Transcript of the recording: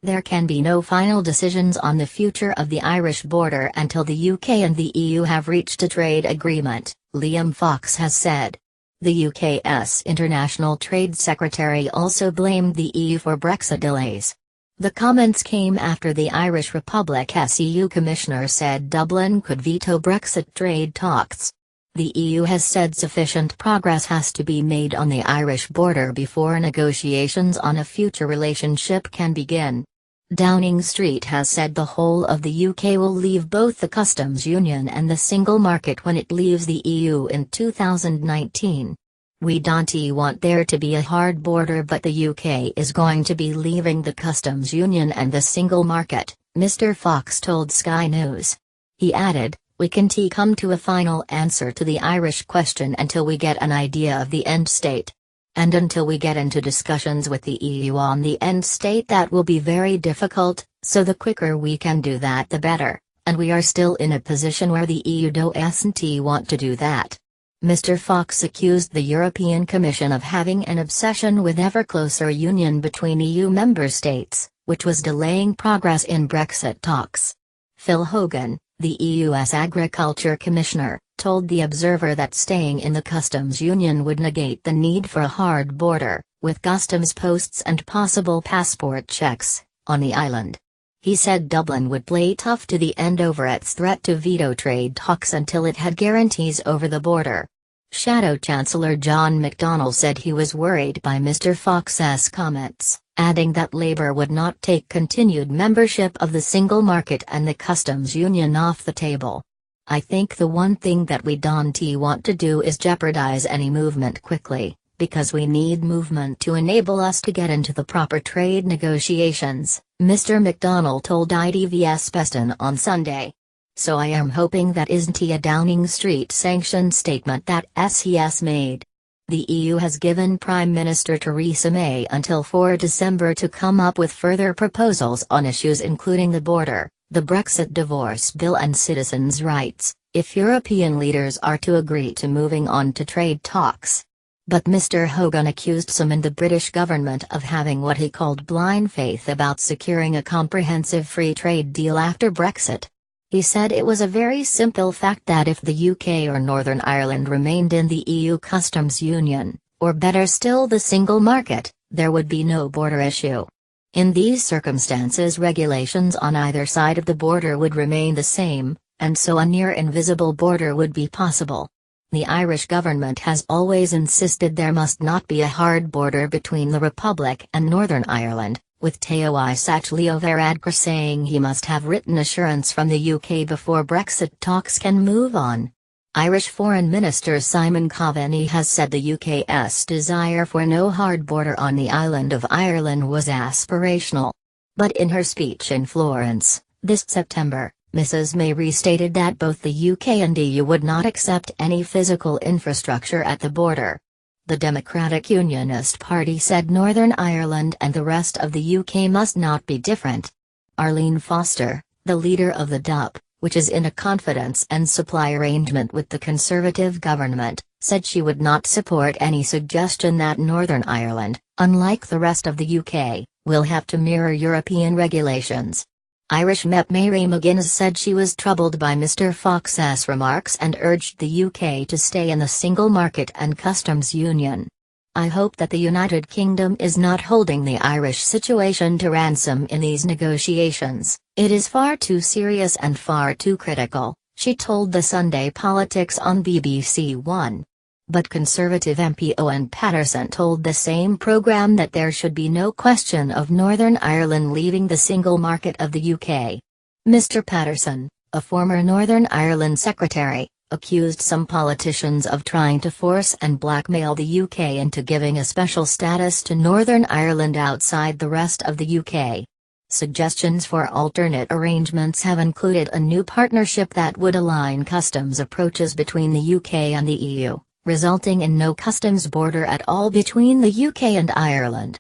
There can be no final decisions on the future of the Irish border until the UK and the EU have reached a trade agreement, Liam Fox has said. The UK's International Trade Secretary also blamed the EU for Brexit delays. The comments came after the Irish Republic's EU Commissioner said Dublin could veto Brexit trade talks. The EU has said sufficient progress has to be made on the Irish border before negotiations on a future relationship can begin. Downing Street has said the whole of the UK will leave both the customs union and the single market when it leaves the EU in 2019. "We don't want there to be a hard border, but the UK is going to be leaving the customs union and the single market," Mr. Fox told Sky News. He added, "We can't come to a final answer to the Irish question until we get an idea of the end state. And until we get into discussions with the EU on the end state, that will be very difficult, so the quicker we can do that the better, and we are still in a position where the EU doesn't want to do that." Mr. Fox accused the European Commission of having an obsession with ever closer union between EU member states, which was delaying progress in Brexit talks. Phil Hogan, the EU's Agriculture Commissioner, told The Observer that staying in the customs union would negate the need for a hard border, with customs posts and possible passport checks, on the island. He said Dublin would play tough to the end over its threat to veto trade talks until it had guarantees over the border. Shadow Chancellor John McDonnell said he was worried by Mr. Fox's comments, adding that Labour would not take continued membership of the single market and the customs union off the table. "I think the one thing that we don't want to do is jeopardize any movement quickly, because we need movement to enable us to get into the proper trade negotiations," Mr. McDonnell told ITV's Peston on Sunday. "So I am hoping that isn't a Downing Street sanctioned statement that SES made." The EU has given Prime Minister Theresa May until 4 December to come up with further proposals on issues including the border, the Brexit divorce bill and citizens' rights, if European leaders are to agree to moving on to trade talks. But Mr. Hogan accused some in the British government of having what he called blind faith about securing a comprehensive free trade deal after Brexit. He said it was a very simple fact that if the UK or Northern Ireland remained in the EU customs union, or better still the single market, there would be no border issue. In these circumstances, regulations on either side of the border would remain the same, and so a near invisible border would be possible. The Irish government has always insisted there must not be a hard border between the Republic and Northern Ireland, with Taoiseach Leo Varadkar saying he must have written assurance from the UK before Brexit talks can move on. Irish Foreign Minister Simon Coveney has said the UK's desire for no hard border on the island of Ireland was aspirational. But in her speech in Florence, this September, Mrs May restated that both the UK and EU would not accept any physical infrastructure at the border. The Democratic Unionist Party said Northern Ireland and the rest of the UK must not be different. Arlene Foster, the leader of the DUP, which is in a confidence and supply arrangement with the Conservative government, said she would not support any suggestion that Northern Ireland, unlike the rest of the UK, will have to mirror European regulations. Irish MEP Mary McGuinness said she was troubled by Mr. Fox's remarks and urged the UK to stay in the single market and customs union. "I hope that the United Kingdom is not holding the Irish situation to ransom in these negotiations. It is far too serious and far too critical," she told the Sunday Politics on BBC One. But Conservative MP Owen Paterson told the same programme that there should be no question of Northern Ireland leaving the single market of the UK. Mr. Paterson, a former Northern Ireland secretary, accused some politicians of trying to force and blackmail the UK into giving a special status to Northern Ireland outside the rest of the UK. Suggestions for alternate arrangements have included a new partnership that would align customs approaches between the UK and the EU, resulting in no customs border at all between the UK and Ireland.